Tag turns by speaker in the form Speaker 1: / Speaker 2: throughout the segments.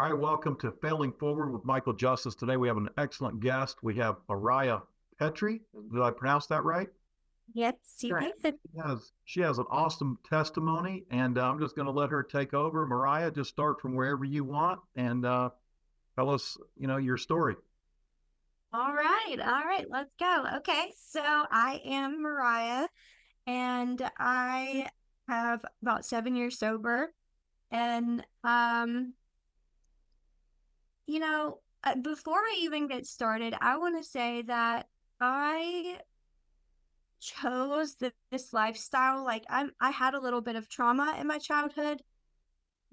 Speaker 1: All right, welcome to Failing Forward with Michael Justice. Today we have an excellent guest. We have Mariah Pettry. Did I pronounce that right?
Speaker 2: Yes, you
Speaker 1: Right.
Speaker 2: did.
Speaker 1: She has an awesome testimony, and I'm just going to let her take over. Mariah, just start from wherever you want and tell us, your story.
Speaker 2: All right, let's go. Okay, so I am Mariah, and I have about 7 years sober. And before I even get started, I want to say that I chose this lifestyle. Like I had a little bit of trauma in my childhood,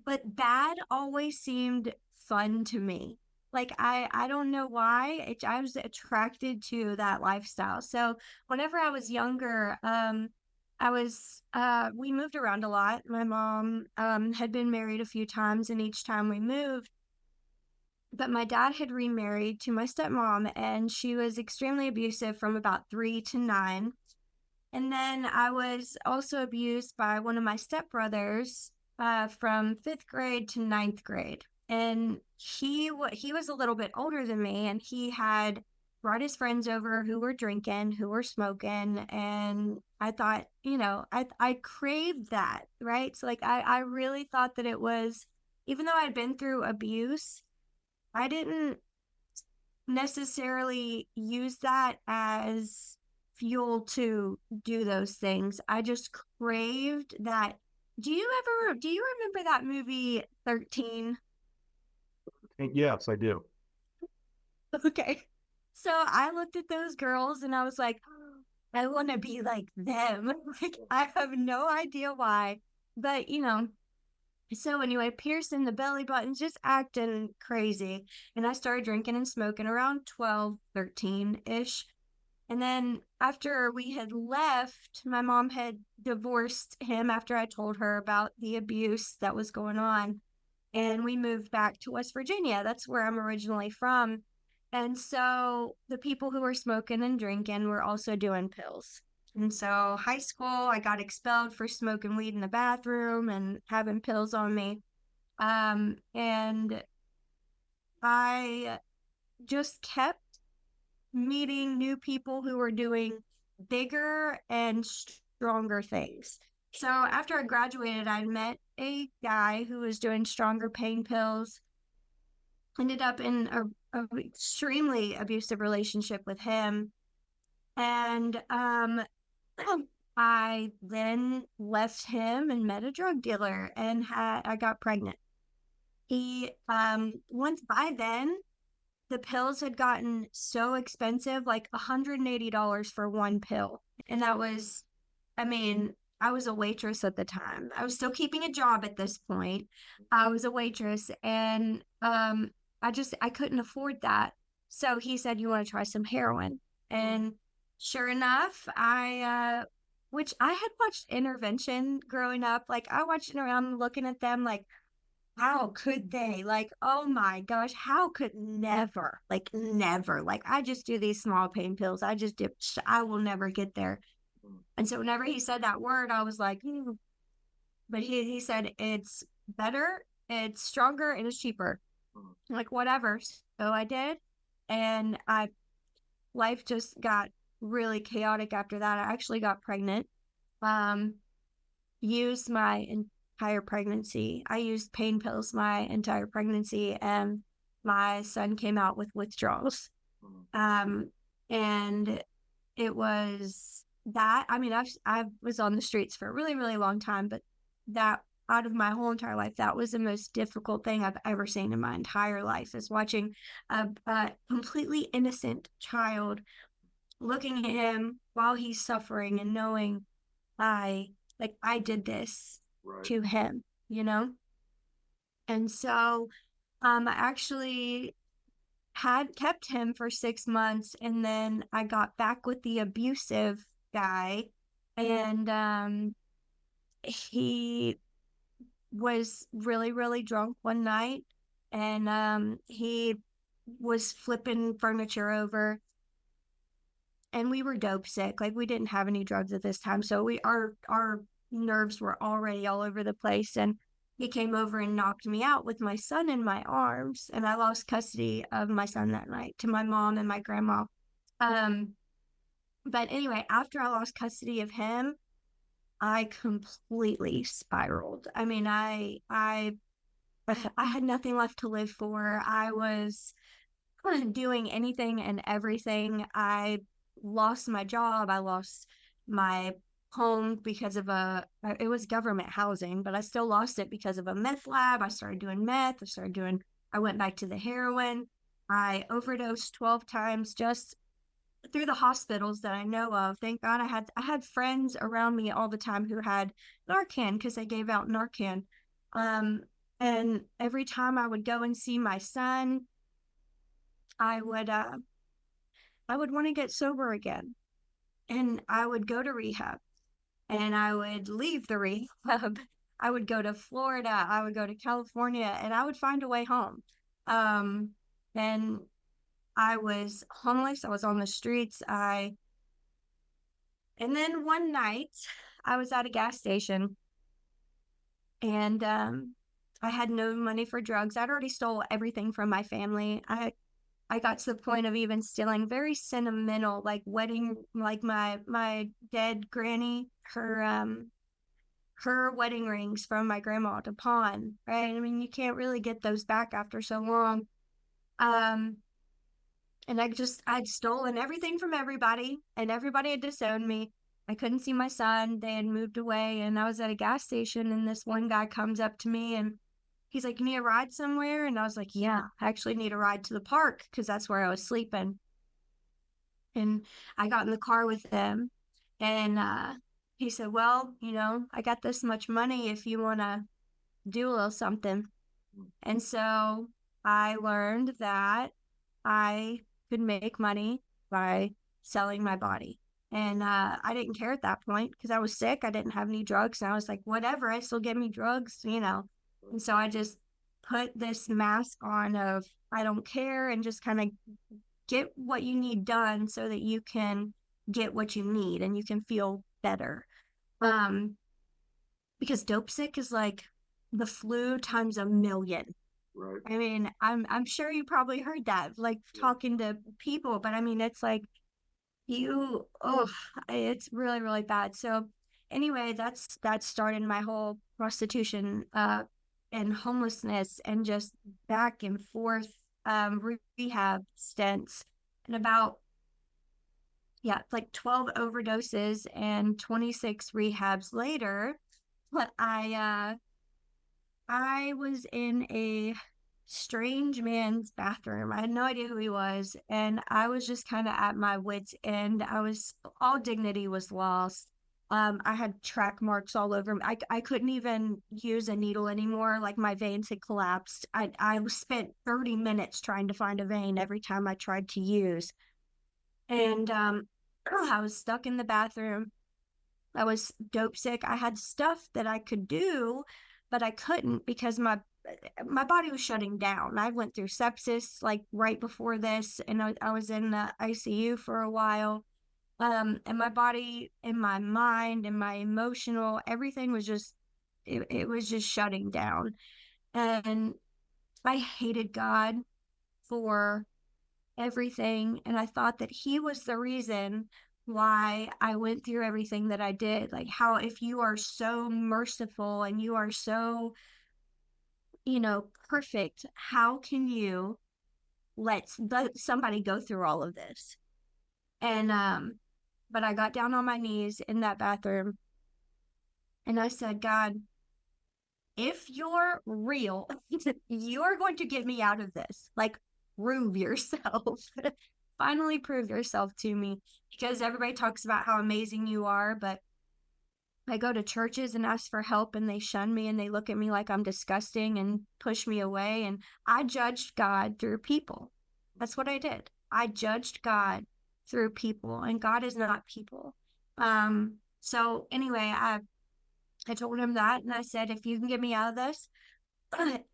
Speaker 2: but bad always seemed fun to me. Like I don't know why. I was attracted to that lifestyle. So whenever I was younger, I was we moved around a lot. My mom had been married a few times, and each time we moved, but my dad had remarried to my stepmom, and she was extremely abusive from about 3 to 9. And then I was also abused by one of my stepbrothers from fifth grade to ninth grade. And he was a little bit older than me, and he had brought his friends over who were drinking, who were smoking, and I thought, I craved that, right? So like I really thought that it was, even though I'd been through abuse, I didn't necessarily use that as fuel to do those things. I just craved that. Do you remember that movie 13?
Speaker 1: Yes, I do.
Speaker 2: Okay. So I looked at those girls and I was like, I want to be like them. Like I have no idea why, but so anyway, piercing the belly buttons, just acting crazy. And I started drinking and smoking around 12, 13-ish. And then after we had left, my mom had divorced him after I told her about the abuse that was going on. And we moved back to West Virginia. That's where I'm originally from. And so the people who were smoking and drinking were also doing pills. And so high school, I got expelled for smoking weed in the bathroom and having pills on me. And I just kept meeting new people who were doing bigger and stronger things. So after I graduated, I met a guy who was doing stronger pain pills. Ended up in a extremely abusive relationship with him, and I then left him and met a drug dealer, and I got pregnant. He once by then the pills had gotten so expensive, like $180 for one pill. And that was, I mean, I was a waitress at the time. I was still keeping a job at this point. I was a waitress, and I couldn't afford that. So he said, "You want to try some heroin?" And sure enough, which I had watched Intervention growing up. Like I watched it around looking at them like, how could they? Like, oh my gosh, how could never, like, never. Like, I just do these small pain pills. I just dip, I will never get there. And so, whenever he said that word, I was like, but he said, it's better, it's stronger, and it's cheaper. Like, whatever. So, I did. And life just got really chaotic after that. I actually got pregnant. Um, used my entire pregnancy. I used pain pills my entire pregnancy, and my son came out with withdrawals. And it was that. I mean, I was on the streets for a really, really long time, but that out of my whole entire life, that was the most difficult thing I've ever seen in my entire life is watching a completely innocent child looking at him while he's suffering and knowing I did this
Speaker 1: Right.
Speaker 2: to him, you know? And so I actually had kept him for 6 months, and then I got back with the abusive guy, and he was really, really drunk one night, and he was flipping furniture over, and we were dope sick. Like we didn't have any drugs at this time, so our nerves were already all over the place. And he came over and knocked me out with my son in my arms, and I lost custody of my son that night to my mom and my grandma. Um, but anyway, after I lost custody of him, I completely spiraled. I mean, I had nothing left to live for. I was doing anything and everything. I lost my job. I lost my home because of it was government housing, but I still lost it because of a meth lab. I started doing meth. I went back to the heroin. I overdosed 12 times just through the hospitals that I know of. Thank God I had friends around me all the time who had Narcan because they gave out Narcan. Um, and every time I would go and see my son, I would want to get sober again. And I would go to rehab and I would leave the rehab. I would go to Florida, I would go to California, and I would find a way home. Um, and I was homeless. I was on the streets. And then one night I was at a gas station and I had no money for drugs. I'd already stole everything from my family. I got to the point of even stealing very sentimental, like wedding, like my dead granny, her wedding rings from my grandma to pawn, right? I mean, you can't really get those back after so long. Um, and I'd stolen everything from everybody, and everybody had disowned me. I couldn't see my son. They had moved away, and I was at a gas station, and this one guy comes up to me and he's like, "You need a ride somewhere?" And I was like, "Yeah, I actually need a ride to the park," because that's where I was sleeping. And I got in the car with him, and he said, "Well, I got this much money if you want to do a little something." And so I learned that I could make money by selling my body. And I didn't care at that point because I was sick. I didn't have any drugs. And I was like, whatever, I still get me drugs. And so I just put this mask on of I don't care and just kind of get what you need done so that you can get what you need and you can feel better. Um, because dope sick is like the flu times a million.
Speaker 1: Right.
Speaker 2: I mean, I'm sure you probably heard that, like talking to people, but I mean, it's like it's really, really bad. So anyway, that started my whole prostitution and homelessness and just back and forth rehab stints. And about like 12 overdoses and 26 rehabs later, but I was in a strange man's bathroom. I had no idea who he was, and I was just kind of at my wits' end. All dignity was lost. I had track marks all over me. I couldn't even use a needle anymore. Like my veins had collapsed. I spent 30 minutes trying to find a vein every time I tried to use. And I was stuck in the bathroom. I was dope sick. I had stuff that I could do, but I couldn't because my body was shutting down. I went through sepsis like right before this, and I was in the ICU for a while. And my body and my mind and my emotional, everything was it was just shutting down. And I hated God for everything. And I thought that he was the reason why I went through everything that I did. Like, how, if you are so merciful and you are so, perfect, how can you let somebody go through all of this? And, but I got down on my knees in that bathroom and I said, God, if you're real, you're going to get me out of this. Like, prove yourself. Finally prove yourself to me, because everybody talks about how amazing you are, but I go to churches and ask for help and they shun me and they look at me like I'm disgusting and push me away. And I judged God through people. That's what I did. I judged God through people, and God is not people. So anyway, I told him that, and I said, if you can get me out of this,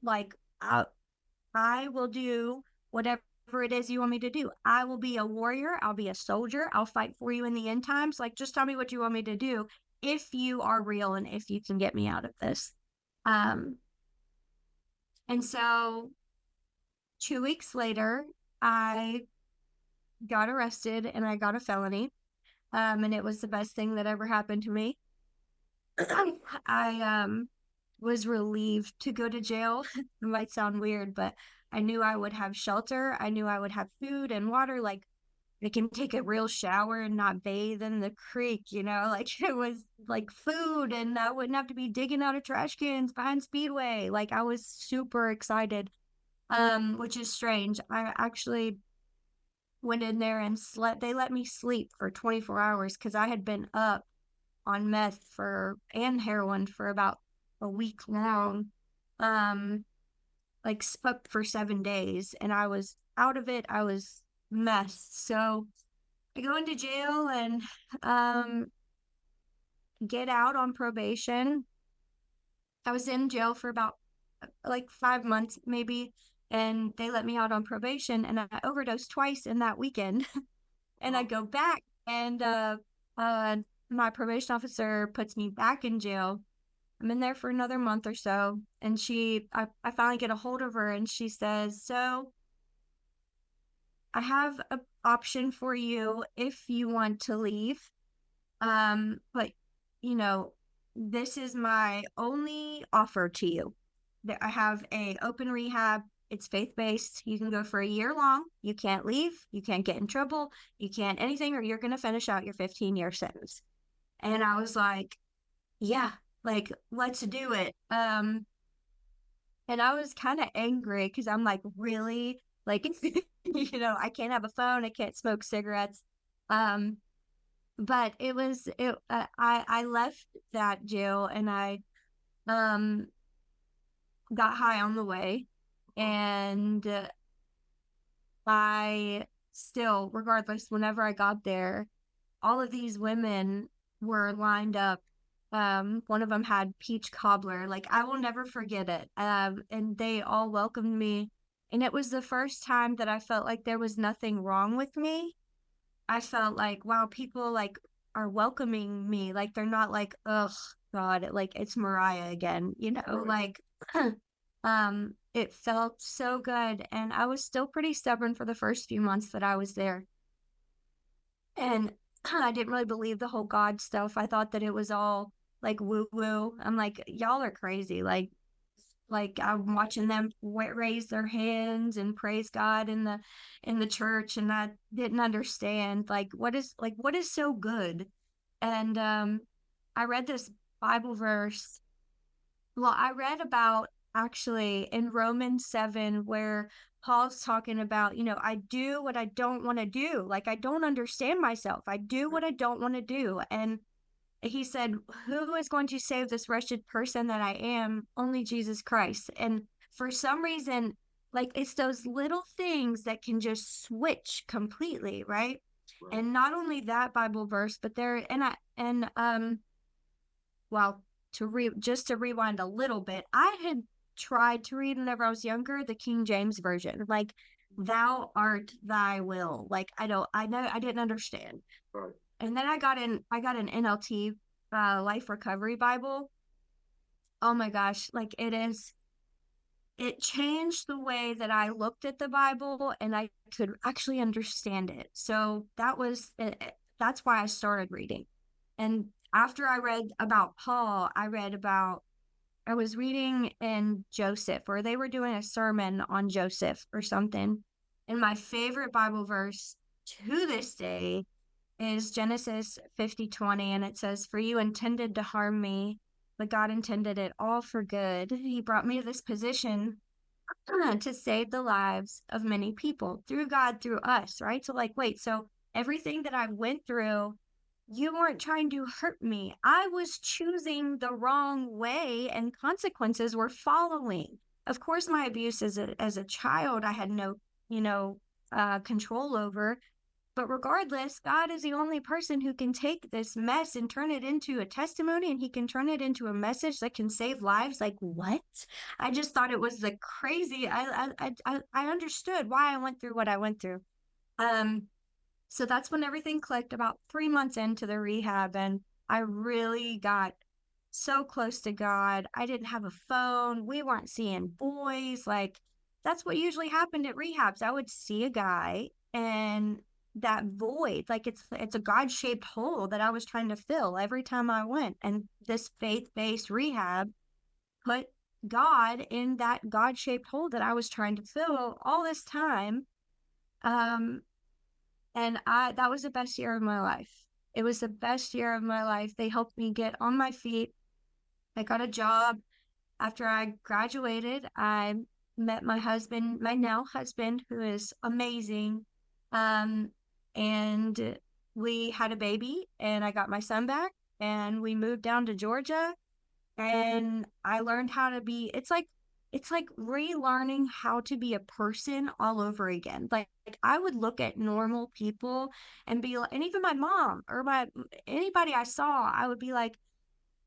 Speaker 2: like I will do whatever it is you want me to do. I will be a warrior. I'll be a soldier. I'll fight for you in the end times. Like, just tell me what you want me to do if you are real and if you can get me out of this. And so 2 weeks later, I got arrested and I got a felony. And it was the best thing that ever happened to me. I was relieved to go to jail. It might sound weird, but I knew I would have shelter. I knew I would have food and water. Like I can take a real shower and not bathe in the creek, like it was like food, and I wouldn't have to be digging out of trash cans behind Speedway. Like I was super excited. Which is strange. I actually went in there and slept. They let me sleep for 24 hours because I had been up on meth and heroin for about a week long. Like up for 7 days, and I was out of it. I was messed. So I go into jail and um get out on probation. I was in jail for about like 5 months maybe, and they let me out on probation, and I overdosed twice in that weekend. And I go back, and uh my probation officer puts me back in jail. I'm in there for another month or so, and I finally get a hold of her, and she says, "So I have an option for you if you want to leave. But you know, this is my only offer to you. That I have a open rehab. It's faith-based. You can go for a year long. You can't leave. You can't get in trouble. You can't anything, or you're going to finish out your 15-year sentence." And I was like, yeah, like, let's do it. And I was kind of angry because I'm like, really? Like, I can't have a phone. I can't smoke cigarettes. Um, but I left that jail, and I um got high on the way, and I still, regardless, whenever I got there, all of these women were lined up. One of them had peach cobbler. Like I will never forget it. And they all welcomed me, and it was the first time that I felt like there was nothing wrong with me. I felt like, wow, people like are welcoming me. Like they're not like, ugh, God, like it's Mariah again, like it felt so good. And I was still pretty stubborn for the first few months that I was there. And I didn't really believe the whole God stuff. I thought that it was all like woo woo. I'm like, y'all are crazy. Like I'm watching them raise their hands and praise God in the church, and I didn't understand what is so good. And I read this Bible verse. Well, I read about actually in Romans 7 where Paul's talking about, I do what I don't want to do. Like I don't understand myself. I do what I don't want to do. And he said, "Who is going to save this wretched person that I am? Only Jesus Christ." And for some reason, like it's those little things that can just switch completely, right? And not only that Bible verse, but there and well, just to rewind a little bit, I had tried to read whenever I was younger the King James version, like "Thou art thy will." Like I know I didn't understand. Right. And then I got an NLT Life Recovery Bible. Oh my gosh, like it changed the way that I looked at the Bible, and I could actually understand it. So that's why I started reading. And after I read about Paul, I was reading in Joseph, or they were doing a sermon on Joseph or something. And my favorite Bible verse to this day is Genesis 50:20, and it says, "For you intended to harm me, but God intended it all for good. He brought me to this position to save the lives of many people through God, through us," right? So like, wait, so everything that I went through, you weren't trying to hurt me. I was choosing the wrong way, and consequences were following. Of course, my abuse as a child, I had no, control over. But regardless, God is the only person who can take this mess and turn it into a testimony, and he can turn it into a message that can save lives. Like, what? I just thought it was the crazy. I understood why I went through what I went through. So that's when everything clicked about 3 months into the rehab, and I really got so close to God. I didn't have a phone. We weren't seeing boys. Like, that's what usually happened at rehabs. I would see a guy, and that void, like it's a God-shaped hole that I was trying to fill every time I went. And this faith-based rehab put God in that God-shaped hole that I was trying to fill all this time. Um, and that was the best year of my life. It was the best year of my life. They helped me get on my feet. I got a job after I graduated. I met my husband, my now husband, who is amazing. Um, and we had a baby, and I got my son back, and we moved down to Georgia, and I learned how to be, it's like relearning how to be a person all over again. Like I would look at normal people and be like, and even my mom or my anybody I saw, I would be like,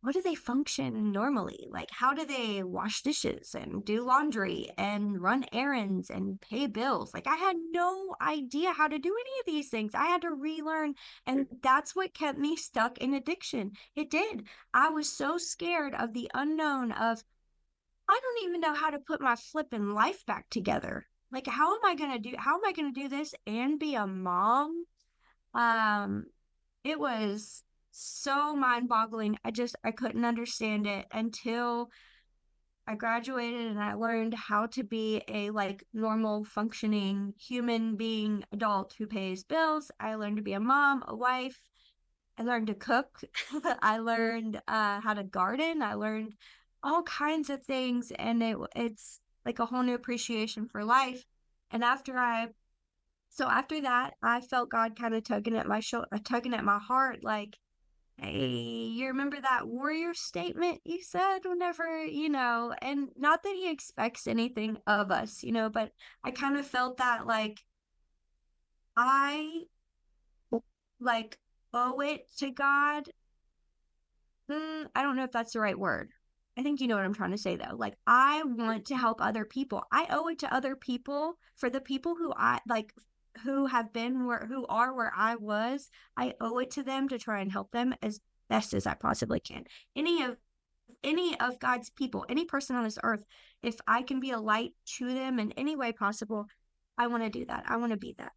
Speaker 2: what do they function normally? Like, how do they wash dishes and do laundry and run errands and pay bills? Like, I had no idea how to do any of these things. I had to relearn. And that's what kept me stuck in addiction. It did. I was so scared of the unknown of, I don't even know how to put my flipping life back together. Like, how am I going to do this and be a mom? Um, it was so mind-boggling. I couldn't understand it until I graduated and I learned how to be a like normal functioning human being adult who pays bills. I learned to be a mom, a wife. I learned to cook. I learned how to garden. I learned all kinds of things, and it's like a whole new appreciation for life. And after that, I felt God kind of tugging at my shoulder, tugging at my heart, like, hey, you remember that warrior statement you said whenever, and not that he expects anything of us, but I kind of felt that like I like owe it to God. I don't know if that's the right word. I think you know what I'm trying to say though. Like I want to help other people. I owe it to other people for the people who I like who have been who are where I was. I owe it to them to try and help them as best as I possibly can. Any of any of God's people, any person on this earth, if I can be a light to them in any way possible, I want to do that. I want to be that.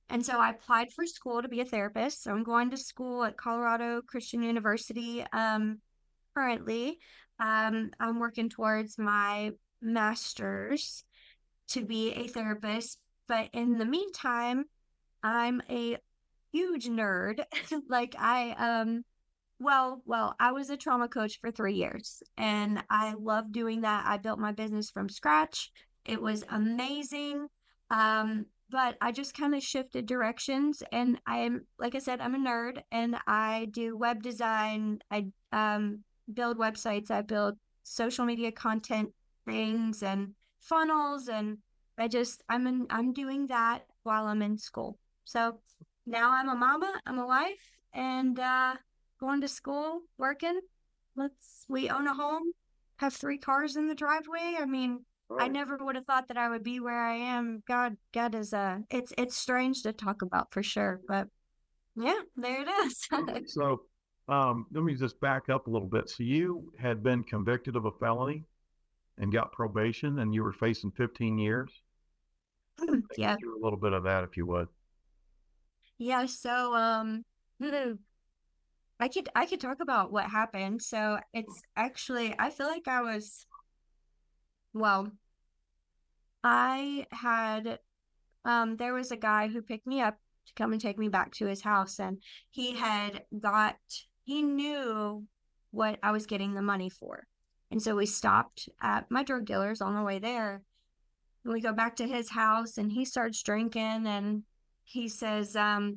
Speaker 2: And so I applied for school to be a therapist. So I'm going to school at Colorado Christian University currently. I'm working towards my master's to be a therapist. But in the meantime, I'm a huge nerd. Like I was a trauma coach for 3 years and I love doing that. I built my business from scratch. It was amazing. But I just kind of shifted directions, and like I said, I'm a nerd and I do web design. I build websites. I build social media content things and funnels, and I'm doing that while I'm in school. So now I'm a mama, I'm a wife, and going to school, working. We own a home, have 3 cars in the driveway. I mean, I never would have thought that I would be where I am. God is it's strange to talk about for sure, but yeah, there it is.
Speaker 1: So, let me just back up a little bit. So you had been convicted of a felony and got probation, and you were facing 15 years.
Speaker 2: Yeah.
Speaker 1: Through a little bit of that, if you would.
Speaker 2: Yeah. So, I could talk about what happened. So it's actually, I feel like well, I had, there was a guy who picked me up to come and take me back to his house, and he knew what I was getting the money for. And so we stopped at my drug dealer's on the way there. And we go back to his house, and he starts drinking, and he says, hey,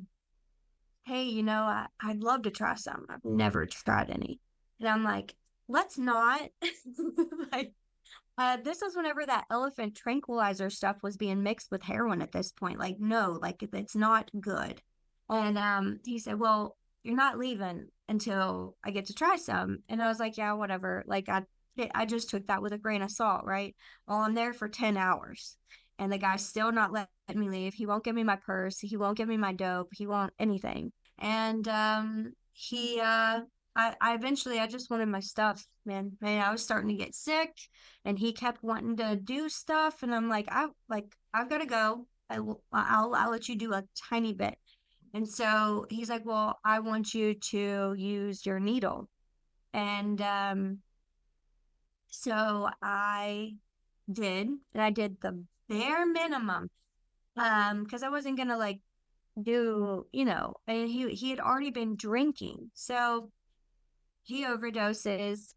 Speaker 2: I'd love to try some. I've never tried any. And I'm like, let's not. Like, this was whenever that elephant tranquilizer stuff was being mixed with heroin at this point. Like, no, like it's not good. And he said, well, you're not leaving until I get to try some. And I was like, yeah, whatever. Like I just took that with a grain of salt, right? Well, I'm there for 10 hours. And the guy's still not letting me leave. He won't give me my purse. He won't give me my dope. He won't anything. And he I eventually, I just wanted my stuff, man. Man, I was starting to get sick, and he kept wanting to do stuff, and I'm like, I've got to go. I'll let you do a tiny bit. And so he's like, well, I want you to use your needle. And so I did, and I did the bare minimum. Because I wasn't gonna like do, and he had already been drinking. So he overdoses.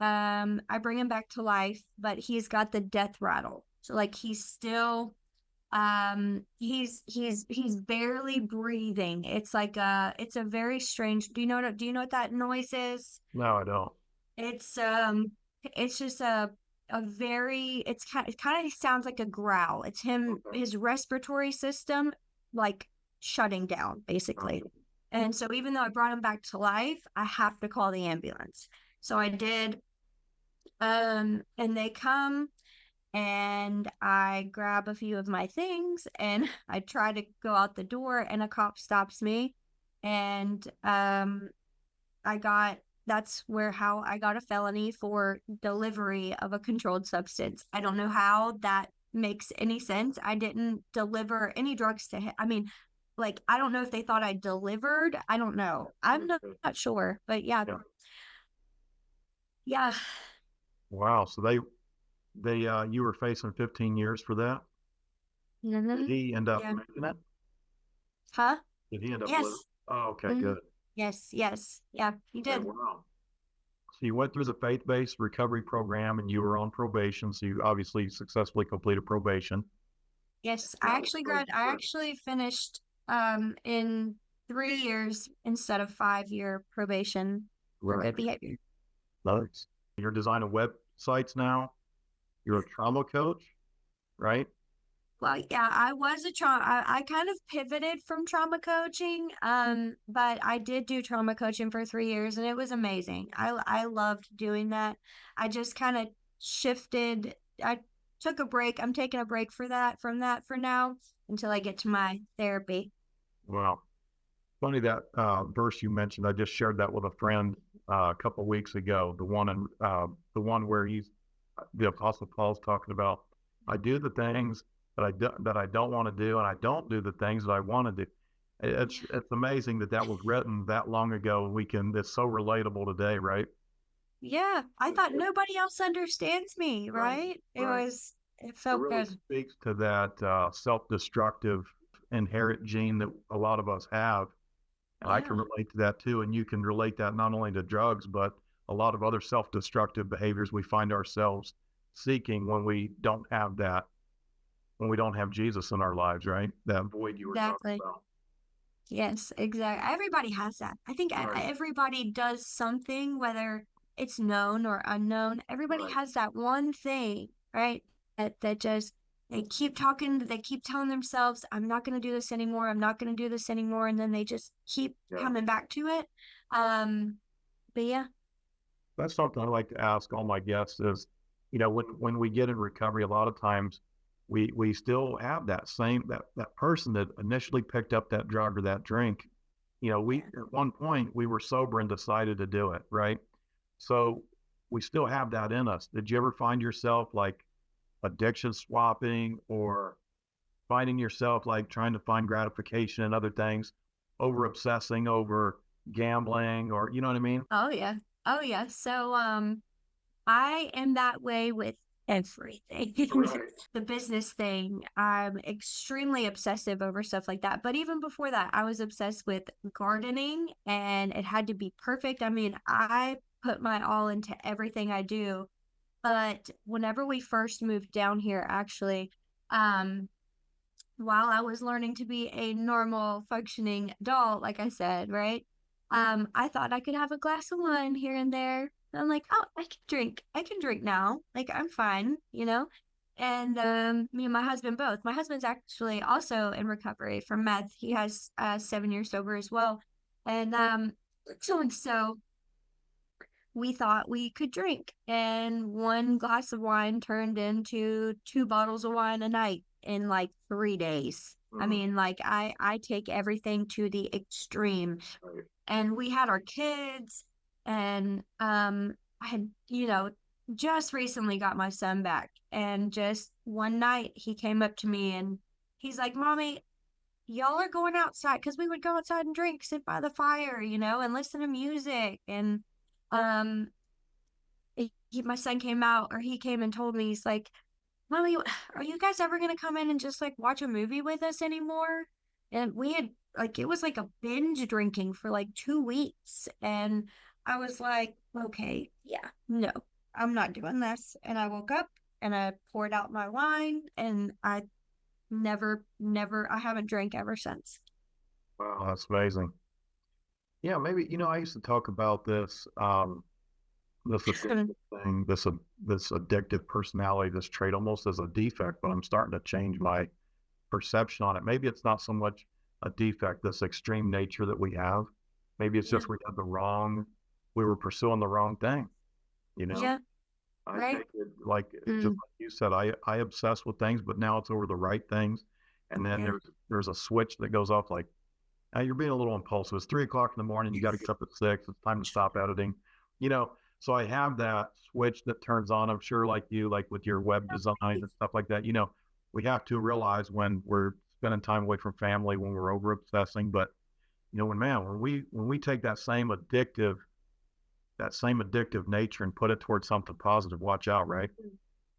Speaker 2: I bring him back to life, but he's got the death rattle. So like he's still he's barely breathing. It's a very strange. Do you know what that noise is?
Speaker 1: No, I don't.
Speaker 2: It's it's just a very it kind of sounds like a growl. It's him,
Speaker 1: Okay.
Speaker 2: his respiratory system like shutting down basically.
Speaker 1: Okay.
Speaker 2: And so even though I brought him back to life, I have to call the ambulance. So I did. And they come, and I grab a few of my things, and I try to go out the door, and a cop stops me. And I got that's where how I got a felony for delivery of a controlled substance. I don't know how that makes any sense. I didn't deliver any drugs to him. I mean, like I don't know if they thought I delivered. I don't know. I'm not sure, but yeah.
Speaker 1: Yeah.
Speaker 2: Yeah.
Speaker 1: Wow. So you were facing 15 years for that. Did
Speaker 2: Mhm.
Speaker 1: he end up
Speaker 2: Yeah.
Speaker 1: making it?
Speaker 2: Huh?
Speaker 1: Did he end up living?
Speaker 2: Yes.
Speaker 1: Oh, okay,
Speaker 2: Mhm.
Speaker 1: good.
Speaker 2: Yes, yes. Yeah, he
Speaker 1: Okay,
Speaker 2: did.
Speaker 1: wow. So you went through the faith-based recovery program and you were on probation. So you obviously successfully completed probation.
Speaker 2: Yes,
Speaker 1: That was great.
Speaker 2: I
Speaker 1: Good.
Speaker 2: actually finished in 3 years instead of 5-year probation for
Speaker 1: Right.
Speaker 2: good behavior.
Speaker 1: Nice. You're designing websites now. You're a trauma coach, right?
Speaker 2: Well, yeah, I was a trauma. I kind of pivoted from trauma coaching, but I did do trauma coaching for 3 years, and it was amazing. I loved doing that. I just kind of shifted. I took a break. I'm taking a break from that for now until I get to my therapy.
Speaker 1: Wow. Funny that verse you mentioned. I just shared that with a friend a couple of weeks ago. The one where the Apostle Paul's talking about, I do the things that I don't want to do, and I don't do the things that I want to do. It's amazing that was written that long ago, and it's so relatable today, right?
Speaker 2: Yeah, I thought nobody else understands me,
Speaker 1: Right,
Speaker 2: right?
Speaker 1: right.
Speaker 2: It
Speaker 1: It
Speaker 2: felt
Speaker 1: really
Speaker 2: good.
Speaker 1: speaks to that self-destructive inherent gene that a lot of us have. And I can
Speaker 2: Yeah,
Speaker 1: relate to that too. And you can relate that not only to drugs, but a lot of other self destructive behaviors we find ourselves seeking when we don't have Jesus in our lives, right? That void you were talking
Speaker 2: exactly.
Speaker 1: about.
Speaker 2: Yes, exactly. Everybody has that. I think
Speaker 1: Right,
Speaker 2: everybody does something, whether it's known or unknown. Everybody
Speaker 1: right.
Speaker 2: has that one thing, right? That just they keep talking, they keep telling themselves, "I'm not going to do this anymore. I'm not going to do this anymore," and then they just keep
Speaker 1: Yeah.
Speaker 2: coming back to it. Um, but yeah,
Speaker 1: That's something I like to ask all my guests is, when we get in recovery, a lot of times we still have that person that initially picked up that drug or that drink. We
Speaker 2: yeah,
Speaker 1: at one point we were sober and decided to do it, right? So we still have that in us. Did you ever find yourself like addiction swapping or finding yourself like trying to find gratification in other things, over obsessing over gambling, or you know what I mean?
Speaker 2: oh yeah, oh yeah. So I am that way with everything.
Speaker 1: Right.
Speaker 2: The business thing, I'm extremely obsessive over stuff like that. But even before that, I was obsessed with gardening, and it had to be perfect. I mean, I put my all into everything I do. But whenever we first moved down here, actually, um, while I was learning to be a normal functioning adult, like I said, right? I thought I could have a glass of wine here and there. And I'm like, oh, I can drink. I can drink now. Like I'm fine, you know? And me and my husband both. My husband's actually also in recovery from meth. He has 7 years sober as well. And so we thought we could drink. And one glass of wine turned into 2 bottles of wine a night in like 3 days. I
Speaker 1: Mm,
Speaker 2: mean, like I take everything to the extreme.
Speaker 1: right.
Speaker 2: And we had our kids, And I had, just recently got my son back. And just one night he came up to me and he's like, Mommy, y'all are going outside, because we would go outside and drink, sit by the fire, and listen to music. And um my son came out, or he came and told me, he's like, Mommy, are you guys ever gonna come in and just like watch a movie with us anymore? And we had, like, it was like a binge drinking for like 2 weeks. And I was like, okay, yeah, no, I'm not doing this. And I woke up and I poured out my wine, and I never, I haven't drank ever since.
Speaker 1: Wow, that's amazing. Yeah, maybe, I used to talk about this, this addictive thing, this addictive personality, this trait almost as a defect, but I'm starting to change my perception on it. Maybe it's not so much a defect, this extreme nature that we have. Maybe it's
Speaker 2: Yeah,
Speaker 1: just we were pursuing the wrong thing, you know?
Speaker 2: yeah,
Speaker 1: I
Speaker 2: right.
Speaker 1: think it, like, just
Speaker 2: Mm,
Speaker 1: like you said, I obsess with things, but now it's over the right things. And then
Speaker 2: yeah.
Speaker 1: there's a switch that goes off like, you're being a little impulsive. It's 3 o'clock in the morning. You got to get up at 6. It's time to stop editing. You know, so I have that switch that turns on. I'm sure, like you, like with your web design and stuff like that. We have to realize when we're spending time away from family, when we're over obsessing. But when we take that same addictive nature and put it towards something positive, watch out, right?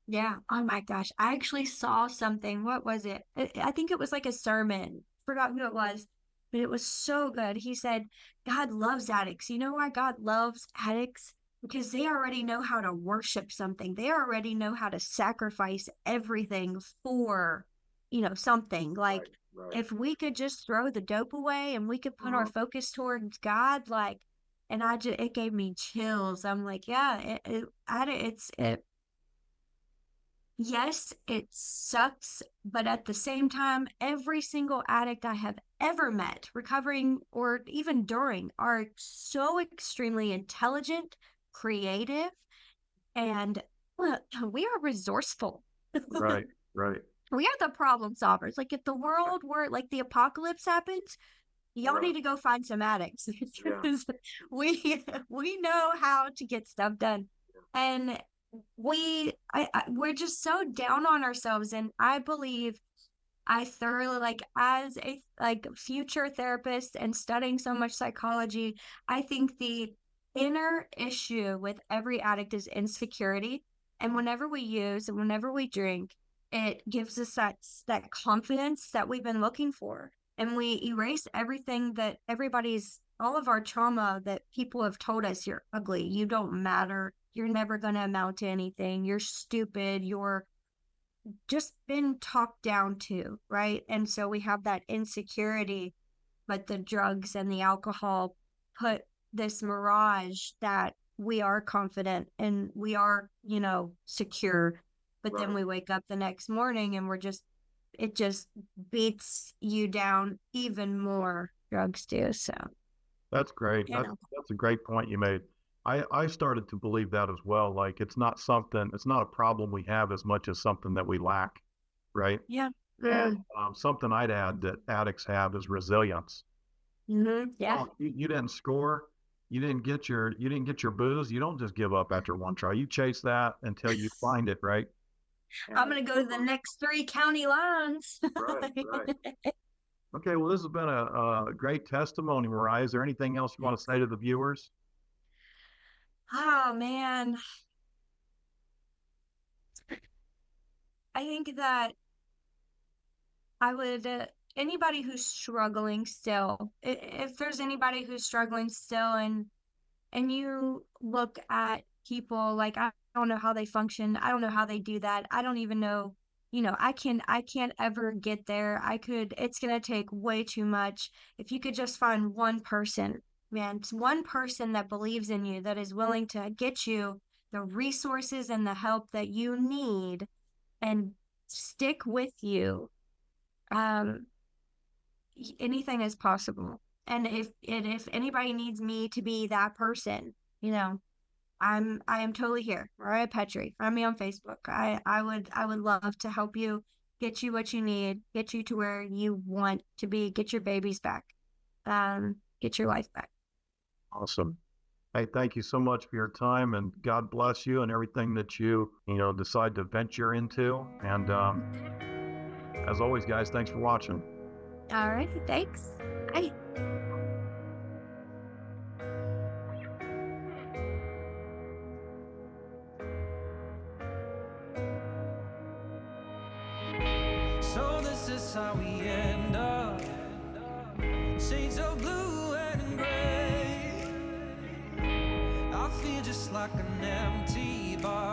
Speaker 2: Yeah. Oh my gosh. I actually saw something. What was it? I think it was like a sermon. Forgot who it was, but it was so good. He said, God loves addicts. You know why God loves addicts? Because they already know how to worship something. They already know how to sacrifice everything for, something. Like,
Speaker 1: Right, right.
Speaker 2: if we could just throw the dope away and we could put our
Speaker 1: Uh-huh.
Speaker 2: focus towards God, like, and it gave me chills. I'm like, yeah, yes, it sucks, but at the same time, every single addict I have ever met, recovering or even during, are so extremely intelligent, creative, and we are resourceful.
Speaker 1: Right, right.
Speaker 2: We are the problem solvers. Like, if the world were like the apocalypse happens, y'all
Speaker 1: Yeah,
Speaker 2: need to go find some addicts
Speaker 1: yeah.
Speaker 2: because we know how to get stuff done. And we're just so down on ourselves. And I believe, I thoroughly, like, as a like future therapist and studying so much psychology, I think the inner issue with every addict is insecurity. And whenever we use and whenever we drink, it gives us that confidence that we've been looking for. And we erase everything that all of our trauma that people have told us: you're ugly, you don't matter, you're never going to amount to anything, you're stupid, you're just been talked down to, right? And so we have that insecurity, but the drugs and the alcohol put this mirage that we are confident and we are, secure. But then
Speaker 1: Right.
Speaker 2: we wake up the next morning and it just beats you down even more. Drugs do. So,
Speaker 1: That's great.
Speaker 2: you
Speaker 1: That's
Speaker 2: know,
Speaker 1: that's a great point you made. I started to believe that as well. Like it's not a problem we have as much as something that we lack, right?
Speaker 2: yeah.
Speaker 1: And
Speaker 2: Mm.
Speaker 1: something I'd add that addicts have is resilience.
Speaker 2: Yeah.
Speaker 1: You didn't score, you didn't get your booze. You don't just give up after one try. You chase that until you find it, right?
Speaker 2: I'm
Speaker 1: And
Speaker 2: going to go to the next 3 county lines.
Speaker 1: right, right. Okay, well, this has been a great testimony, Mariah. Is there anything else you want to say to the viewers?
Speaker 2: Oh, man. I think that I would, anybody who's struggling still, if there's anybody who's struggling still, and you look at people like, I don't know how they function, I don't know how they do that, I don't even know, I can't ever get there. It's gonna take way too much. If you could just find one person, man, it's one person that believes in you, that is willing to get you the resources and the help that you need, and stick with you, um anything is possible. And if anybody needs me to be that person, I am totally here. Mariah Pettry. Find me on Facebook. I would love to help you, get you what you need, get you to where you want to be, get your babies back, get your life back.
Speaker 1: Awesome. Hey, thank you so much for your time, and God bless you and everything that you decide to venture into. And as always, guys, thanks for watching.
Speaker 2: All right, thanks. Bye.
Speaker 3: So this is how we end up, shades of blue and gray. I feel just like an empty bar.